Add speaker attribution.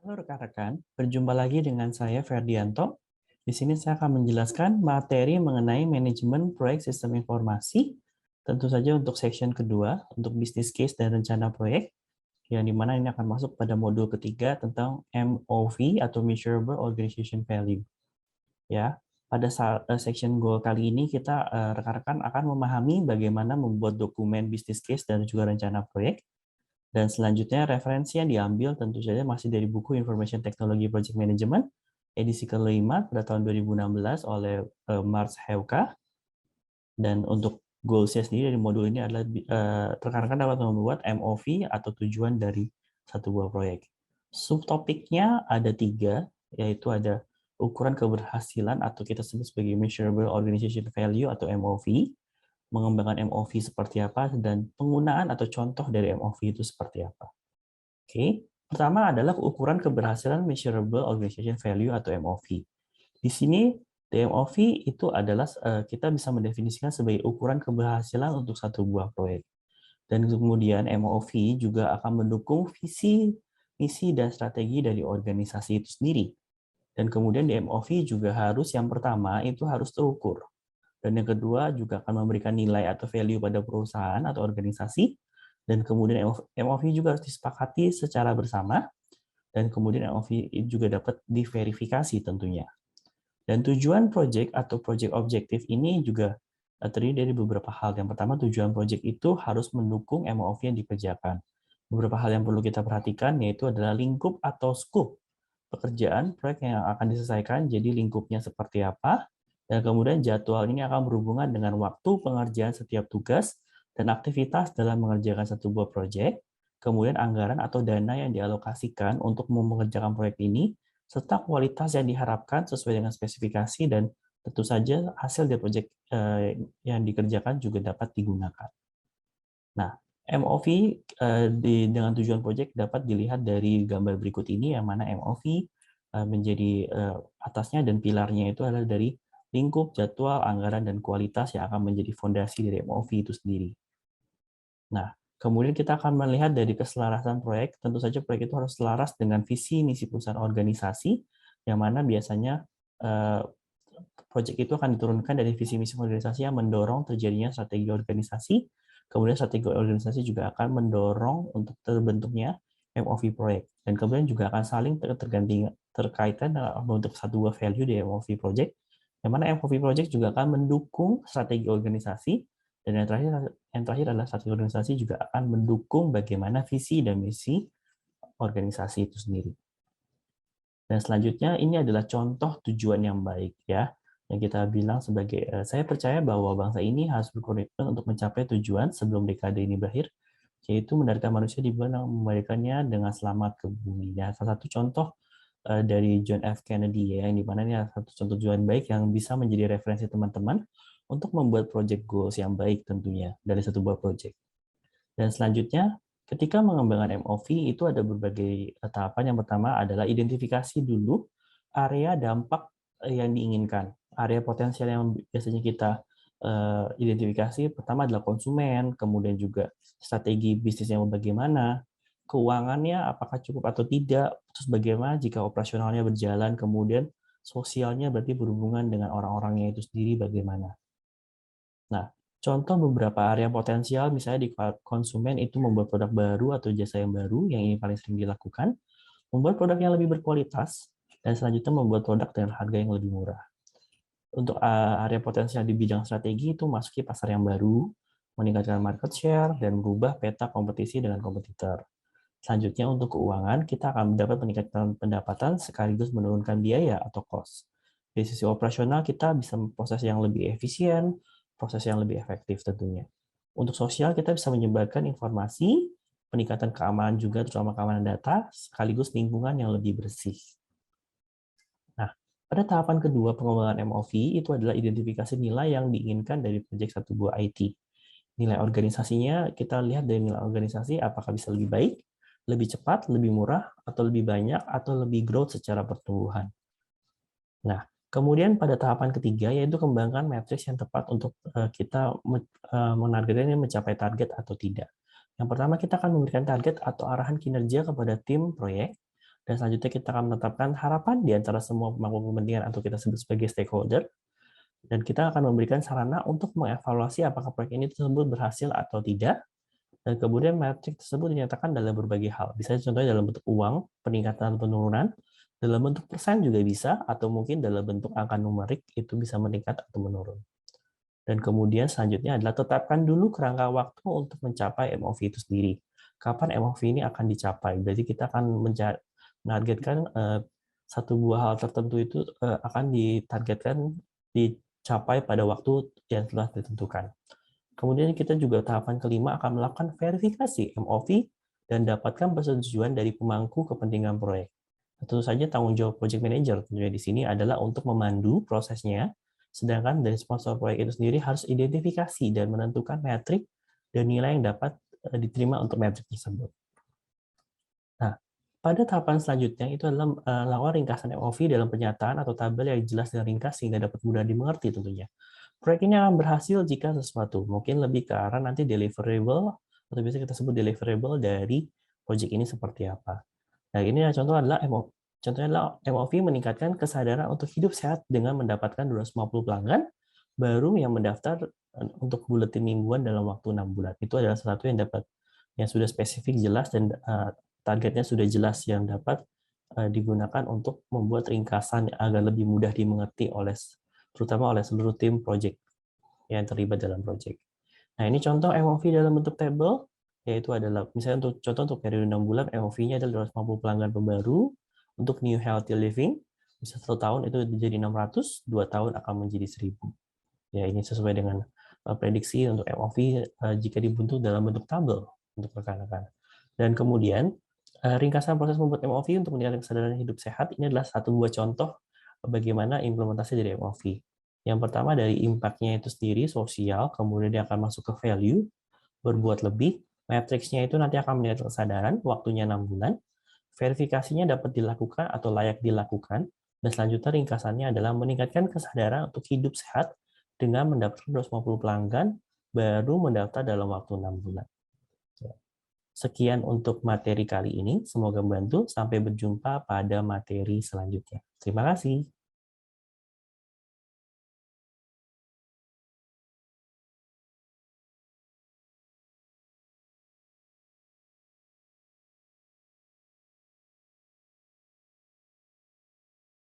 Speaker 1: Halo rekan-rekan, berjumpa lagi dengan saya Ferdianto. Di sini saya akan menjelaskan materi mengenai manajemen proyek sistem informasi, tentu saja untuk section kedua, untuk business case dan rencana proyek, yang dimana ini akan masuk pada modul ketiga tentang MOV atau Measurable Organization Value. Ya, pada section goal kali ini kita rekan-rekan akan memahami bagaimana membuat dokumen business case dan juga rencana proyek. Dan selanjutnya referensi yang diambil tentu saja masih dari buku Information Technology Project Management edisi kelima pada tahun 2016 oleh Mars Heuka. Dan untuk goals-nya sendiri dari modul ini adalah rekan-rekan dapat membuat MOV atau tujuan dari satu buah proyek. Subtopiknya ada 3, yaitu ada ukuran keberhasilan atau kita sebut sebagai Measurable Organization Value atau MOV, mengembangkan MOV seperti apa, dan penggunaan atau contoh dari MOV itu seperti apa. Oke, pertama adalah ukuran keberhasilan Measurable Organization Value atau MOV. Di sini MOV itu adalah kita bisa mendefinisikan sebagai ukuran keberhasilan untuk satu buah proyek. Dan kemudian MOV juga akan mendukung visi, misi, dan strategi dari organisasi itu sendiri. Dan kemudian di MOV juga harus yang pertama itu harus terukur. Dan yang kedua juga akan memberikan nilai atau value pada perusahaan atau organisasi. Dan kemudian MOV juga harus disepakati secara bersama. Dan kemudian MOV juga dapat diverifikasi tentunya. Dan tujuan project atau project objektif ini juga terdiri dari beberapa hal. Yang pertama, tujuan project itu harus mendukung MOV yang dikerjakan. Beberapa hal yang perlu kita perhatikan yaitu adalah lingkup atau scope pekerjaan proyek yang akan diselesaikan, jadi lingkupnya seperti apa, dan kemudian jadwal ini akan berhubungan dengan waktu pengerjaan setiap tugas dan aktivitas dalam mengerjakan satu buah proyek, kemudian anggaran atau dana yang dialokasikan untuk mengerjakan proyek ini, serta kualitas yang diharapkan sesuai dengan spesifikasi dan tentu saja hasil dari proyek yang dikerjakan juga dapat digunakan. Nah, MOV dengan tujuan proyek dapat dilihat dari gambar berikut ini, yang mana MOV menjadi atasnya dan pilarnya itu adalah dari lingkup, jadwal, anggaran, dan kualitas yang akan menjadi fondasi dari MOV itu sendiri. Nah, kemudian kita akan melihat dari keselarasan proyek, tentu saja proyek itu harus selaras dengan visi misi perusahaan organisasi, yang mana biasanya proyek itu akan diturunkan dari visi misi organisasi yang mendorong terjadinya strategi organisasi, kemudian strategi organisasi juga akan mendorong untuk terbentuknya MOV proyek, dan kemudian juga akan saling terkaitan dalam bentuk satu buah value di MOV project, yang mana MOV project juga akan mendukung strategi organisasi, dan yang terakhir adalah strategi organisasi juga akan mendukung bagaimana visi dan misi organisasi itu sendiri. Dan selanjutnya ini adalah contoh tujuan yang baik ya, yang kita bilang sebagai saya percaya bahwa bangsa ini harus berkomitmen untuk mencapai tujuan sebelum dekade ini berakhir, yaitu mendarikkan manusia di bulan dan mengembalikannya dengan selamat ke bumi. Ya, salah satu contoh dari John F. Kennedy ya, yang dimana ini adalah satu contoh tujuan baik yang bisa menjadi referensi teman-teman untuk membuat project goals yang baik tentunya dari satu buah project. Dan selanjutnya, ketika mengembangkan MOV itu ada berbagai tahapan. Yang pertama adalah identifikasi dulu area dampak yang diinginkan. Area potensial yang biasanya kita identifikasi pertama adalah konsumen, kemudian juga strategi bisnisnya bagaimana, keuangannya apakah cukup atau tidak, terus bagaimana jika operasionalnya berjalan, kemudian sosialnya berarti berhubungan dengan orang-orangnya itu sendiri bagaimana. Nah, contoh beberapa area potensial misalnya di konsumen itu membuat produk baru atau jasa yang baru, yang ini paling sering dilakukan, membuat produk yang lebih berkualitas, dan selanjutnya membuat produk dengan harga yang lebih murah. Untuk area potensial di bidang strategi itu masuki pasar yang baru, meningkatkan market share, dan merubah peta kompetisi dengan kompetitor. Selanjutnya untuk keuangan, kita akan dapat meningkatkan pendapatan sekaligus menurunkan biaya atau cost. Dari sisi operasional, kita bisa memproses yang lebih efisien, proses yang lebih efektif tentunya. Untuk sosial, kita bisa menyebarkan informasi, peningkatan keamanan juga, terutama keamanan data, sekaligus lingkungan yang lebih bersih. Nah, pada tahapan kedua pengembangan MOV itu adalah identifikasi nilai yang diinginkan dari proyek satu buah IT. Nilai organisasinya, kita lihat dari nilai organisasi apakah bisa lebih baik, lebih cepat, lebih murah, atau lebih banyak, atau lebih growth secara pertumbuhan. Nah, kemudian pada tahapan ketiga, yaitu kembangkan matriks yang tepat untuk kita menargetkan mencapai target atau tidak. Yang pertama, kita akan memberikan target atau arahan kinerja kepada tim proyek, Dan selanjutnya kita akan menetapkan harapan di antara semua pemangku kepentingan atau kita sebut sebagai stakeholder. Dan kita akan memberikan sarana untuk mengevaluasi apakah proyek ini tersebut berhasil atau tidak. Dan kemudian metrik tersebut dinyatakan dalam berbagai hal. Bisa contohnya dalam bentuk uang, peningkatan atau penurunan, dalam bentuk persen juga bisa, atau mungkin dalam bentuk angka numerik, itu bisa meningkat atau menurun. Dan kemudian selanjutnya adalah tetapkan dulu kerangka waktu untuk mencapai MOV itu sendiri. Kapan MOV ini akan dicapai? Berarti kita akan menargetkan satu buah hal tertentu itu akan ditargetkan dicapai pada waktu yang telah ditentukan. Kemudian kita juga tahapan kelima akan melakukan verifikasi MOV dan dapatkan persetujuan dari pemangku kepentingan proyek. Tentu saja tanggung jawab project manager tentunya di sini adalah untuk memandu prosesnya, sedangkan dari sponsor proyek itu sendiri harus identifikasi dan menentukan metrik dan nilai yang dapat diterima untuk metrik tersebut. Nah, pada tahapan selanjutnya itu adalah melakukan ringkasan MOV dalam pernyataan atau tabel yang jelas dan ringkas sehingga dapat mudah dimengerti tentunya. Proyek ini akan berhasil jika sesuatu, mungkin lebih ke arah nanti deliverable, atau biasa kita sebut deliverable dari project ini seperti apa. Nah, ini contohnya adalah MOV meningkatkan kesadaran untuk hidup sehat dengan mendapatkan 250 pelanggan baru yang mendaftar untuk buletin mingguan dalam waktu 6 bulan. Itu adalah salah satu yang sudah spesifik, jelas, dan targetnya sudah jelas yang dapat digunakan untuk membuat ringkasan agar lebih mudah dimengerti terutama oleh seluruh tim project yang terlibat dalam project. Nah, ini contoh MOV dalam bentuk tabel, yaitu adalah misalnya untuk periode 6 bulan, MOV-nya adalah 250 pelanggan pembaru, untuk New Healthy Living, bisa 1 tahun itu jadi 600, 2 tahun akan menjadi 1000. Ya, ini sesuai dengan prediksi untuk MOV jika dibentuk dalam bentuk tabel untuk rekan-rekan. Dan kemudian, ringkasan proses membuat MOV untuk meningkatkan kesadaran hidup sehat, ini adalah satu buah contoh bagaimana implementasi dari MOV. Yang pertama dari impact-nya itu sendiri, sosial, kemudian dia akan masuk ke value, berbuat lebih, matriksnya itu nanti akan meningkatkan kesadaran, waktunya 6 bulan, verifikasinya dapat dilakukan atau layak dilakukan, dan selanjutnya ringkasannya adalah meningkatkan kesadaran untuk hidup sehat dengan mendapatkan 250 pelanggan, baru mendaftar dalam waktu 6 bulan. Sekian untuk materi kali ini, semoga membantu. Sampai berjumpa pada materi selanjutnya. Terima kasih.